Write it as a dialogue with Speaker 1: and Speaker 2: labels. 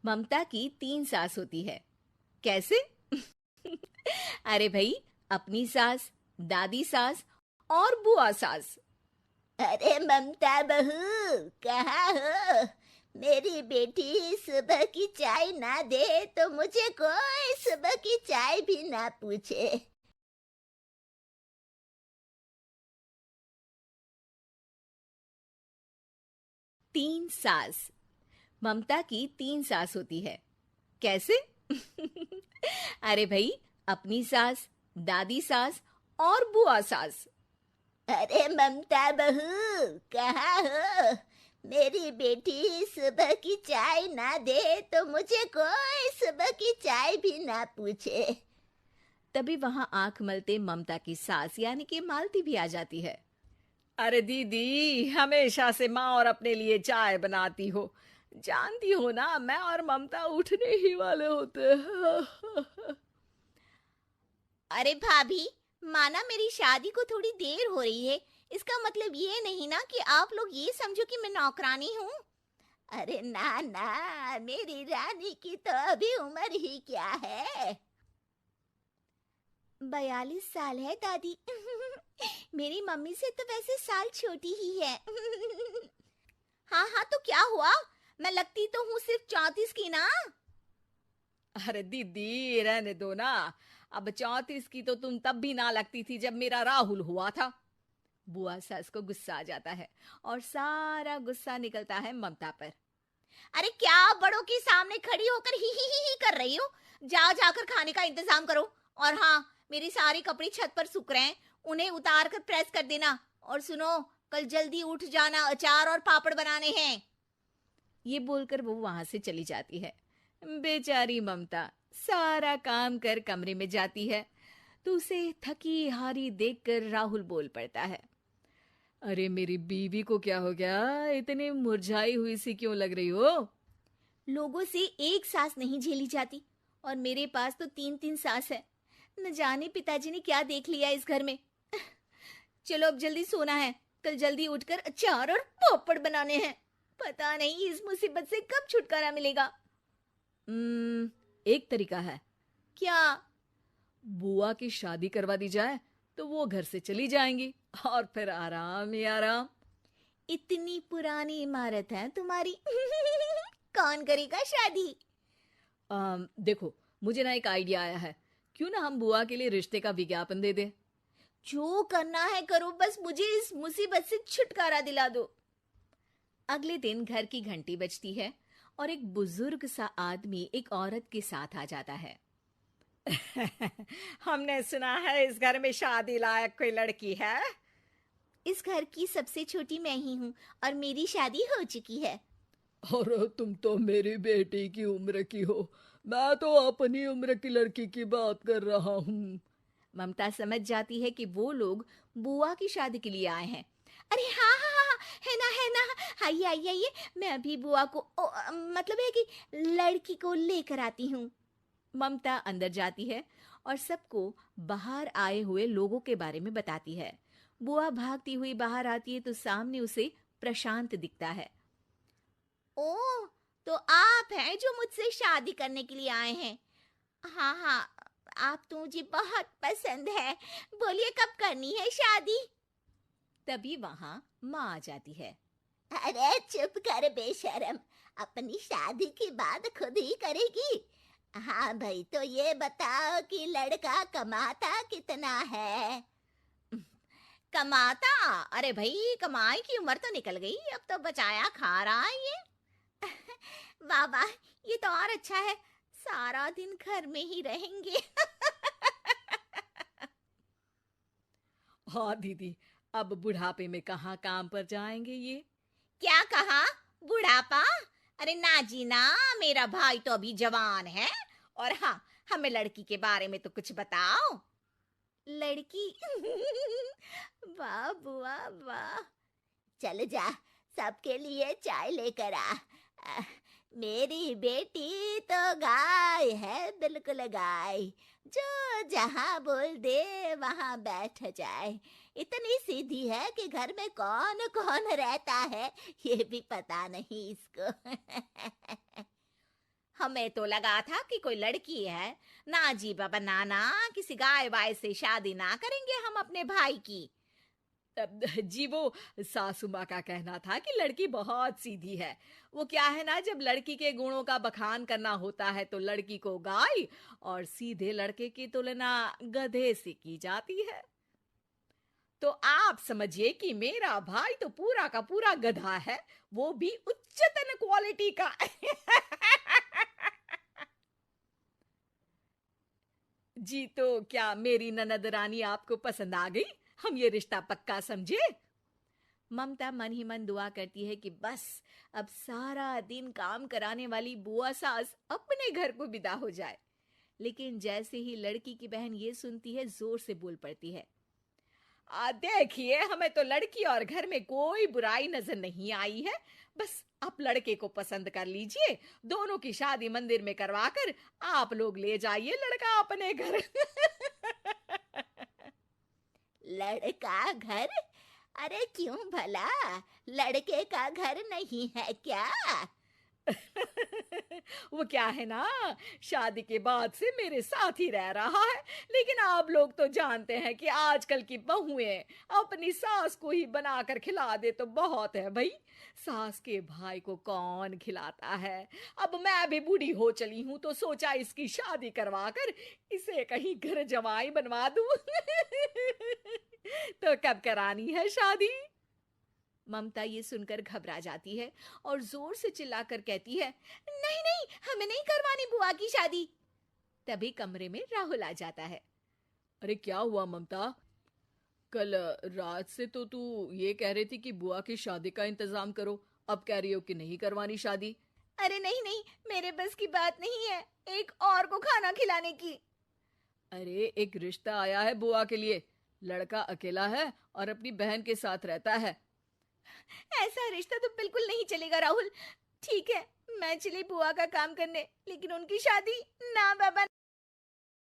Speaker 1: ममता की 3 सास होती है। कैसे? अरे भाई, अपनी सास, दादी सास और बुआ सास।
Speaker 2: अरे ममता बहू, कहाँ हो? मेरी बेटी सुबह की चाय ना दे तो मुझे कोई सुबह की चाय भी ना पूछे।
Speaker 1: 3 सास। ममता की 3 सास होती है। कैसे? अरे भाई, अपनी सास, दादी सास और बुआ सास।
Speaker 2: अरे ममता बहू, कहाँ हो? मेरी बेटी सुबह की चाय ना दे तो मुझे कोई सुबह की चाय भी ना पूछे।
Speaker 1: तभी वहां आंख मलते ममता की सास यानी कि मालती भी आ जाती है। अरे दीदी, हमेशा से माँ और अपने लिए चाय बनाती हो। जानती हो ना, मैं और ममता उठने ही वाले होते हैं।
Speaker 2: अरे भाभी, माना मेरी शादी को थोड़ी देर हो रही है, इसका मतलब ये नहीं ना कि आप लोग ये समझो कि मैं नौकरानी हूँ। अरे ना ना, मेरी रानी की तो अभी उम्र ही क्या है। 42 साल है दादी। मेरी मम्मी से तो वैसे साल छोटी ही है। हाँ हाँ, तो क्या हुआ? मैं लगती तो हूँ सिर्फ 34 की ना।
Speaker 1: अरे दीदी, रहने दो ना। अब 34 की तो तुम तब भी ना लगती थी जब मेरा राहुल हुआ था। बुआ सास को गुस्सा आ जाता है और सारा गुस्सा निकलता है ममता पर।
Speaker 2: अरे क्या बड़ों के सामने खड़ी होकर ही कर रही हो? जा जाकर खाने का इंतजाम करो। और हाँ, मेरे सारे कपड़े छत पर सूख रहे हैं, उन्हें उतार कर प्रेस कर देना। और सुनो, कल जल्दी उठ जाना, अचार और पापड़ बनाने हैं।
Speaker 1: ये बोलकर वो वहां से चली जाती है। बेचारी ममता सारा काम कर कमरे में जाती है तो उसे थकी हारी देखकर राहुल बोल पड़ता है। अरे मेरी बीवी को क्या हो गया? इतनी मुरझाई हुई सी क्यों लग रही हो?
Speaker 2: लोगों से एक सास नहीं झेली जाती, और मेरे पास तो 3 3 सास है। न जाने पिताजी ने क्या देख लिया इस घर में। चलो अब जल्दी सोना है, कल जल्दी उठकर अचार और पापड़ बनाने हैं। पता नहीं इस मुसीबत से कब छुटकारा मिलेगा।
Speaker 1: एक तरीका है।
Speaker 2: क्या?
Speaker 1: बुआ की शादी करवा दी जाए तो वो घर से चली जाएंगी और फिर आराम ही आराम।
Speaker 2: इतनी पुरानी इमारत है तुम्हारी। कौन करेगा शादी?
Speaker 1: देखो, मुझे ना एक आइडिया आया है। क्यों ना हम बुआ के लिए रिश्ते का विज्ञापन दे दें?
Speaker 2: जो करना है करो, बस मुझे इस मुसीबत से छुटकारा दिला दो।
Speaker 1: अगले दिन घर की घंटी बजती है और एक बुजुर्ग सा आदमी एक औरत के साथ आ जाता है। हमने सुना है इस घर में शादी लायक कोई लड़की है।
Speaker 2: इस घर की सबसे छोटी मैं ही हूँ, और मेरी शादी हो चुकी है।
Speaker 1: अरे तुम तो मेरी बेटी की उम्र की हो। मैं तो अपनी उम्र की लड़की की बात कर रहा हूँ। ममता समझ जाती है कि वो लोग बुआ की शादी के लिए आए हैं।
Speaker 2: अरे हाँ हाँ हाँ हाँ, है ना है ना, आइए आइए आइए। मैं अभी बुआ को मतलब है कि लड़की को लेकर आती हूँ।
Speaker 1: ममता अंदर जाती है और सबको बाहर आए हुए लोगों के बारे में बताती है। बुआ भागती हुई बाहर आती है तो सामने उसे प्रशांत दिखता है।
Speaker 2: ओह, तो आप हैं जो मुझसे शादी करने के लिए आए हैं? हाँ हाँ, आप तो मुझे बहुत पसंद है। बोलिए कब करनी है शादी?
Speaker 1: तभी वहां माँ आ जाती है।
Speaker 2: अरे चुप कर बेशरम, अपनी शादी की बात खुद ही करेगी। हाँ भाई, तो ये बताओ कि लड़का कमाता कितना है? कमाता? अरे भाई, कमाई की उम्र तो निकल गई, अब तो बचाया खा रहा है ये। वाह वाह, ये तो और अच्छा है, सारा दिन घर में ही रहेंगे।
Speaker 1: हाँ दीदी, अब बुढ़ापे में कहाँ काम पर जाएंगे ये?
Speaker 2: क्या कहा? बुढ़ापा? अरे ना जी ना, मेरा भाई तो अभी जवान है। और हाँ, हमें लड़की के बारे में तो कुछ बताओ। लड़की? वाह बुआ वाह। चल जा, सबके लिए चाय लेकर आ। अ, मेरी बेटी तो गाय है, बिल्कुल गाय, जो जहाँ बोल दे वहाँ बैठ जाए। इतनी सीधी है कि घर में कौन कौन रहता है ये भी पता नहीं इसको। हमें तो लगा था कि कोई लड़की है। ना जी बाबा, नाना, किसी गाय वाय से शादी ना करेंगे हम अपने भाई की।
Speaker 1: तब जी वो सासू माँ का कहना था कि लड़की बहुत सीधी है। वो क्या है ना, जब लड़की के गुणों का बखान करना होता है तो लड़की को गाय और सीधे लड़के की तुलना गधे से की जाती है। तो आप समझिए कि मेरा भाई तो पूरा का पूरा गधा है, वो भी उच्चतन क्वालिटी का। जी तो क्या मेरी ननद रानी आपको पसंद आ गई? हम ये रिश्ता पक्का समझे? ममता मन ही मन दुआ करती है कि बस अब सारा दिन काम कराने वाली बुआ सास अपने घर को विदा हो जाए। लेकिन जैसे ही लड़की की बहन ये सुनती है, जोर से बोल पड़ती है, देखिए, हमें तो लड़की और घर में कोई बुराई नजर नहीं आई है। बस आप लड़के को पसंद कर लीजिए, दोनों की शादी मंदिर में करवाकर आप लोग ले जाइए लड़का अपने घर।
Speaker 2: लड़का घर? अरे क्यों भला? लड़के का घर नहीं है क्या?
Speaker 1: वो क्या है ना, शादी के बाद से मेरे साथ ही रह रहा है। लेकिन आप लोग तो जानते हैं कि आजकल की बहुएं अपनी सास को ही बनाकर खिला दे तो बहुत है भाई। सास के भाई को कौन खिलाता है। अब मैं भी बूढ़ी हो चली हूं तो सोचा इसकी शादी करवाकर इसे कहीं घर जमाई बनवा दूं। तो कब करानी है शादी? ममता ये सुनकर घबरा जाती है और जोर से चिल्लाकर कहती है, नहीं नहीं, हमें नहीं करवानी बुआ की शादी। तभी कमरे में राहुल आ जाता है। अरे क्या हुआ ममता? कल रात से तो तू ये कह रही थी कि बुआ की शादी का इंतजाम करो, अब कह रही हो कि नहीं करवानी शादी।
Speaker 2: अरे नहीं नहीं, मेरे बस की बात नहीं है एक और को खाना खिलाने की।
Speaker 1: अरे एक रिश्ता आया है बुआ के लिए, लड़का अकेला है और अपनी बहन के साथ रहता है।
Speaker 2: ऐसा रिश्ता तो बिल्कुल नहीं चलेगा राहुल। ठीक है, मैं चली बुआ का काम करने, लेकिन उनकी शादी ना बाबा।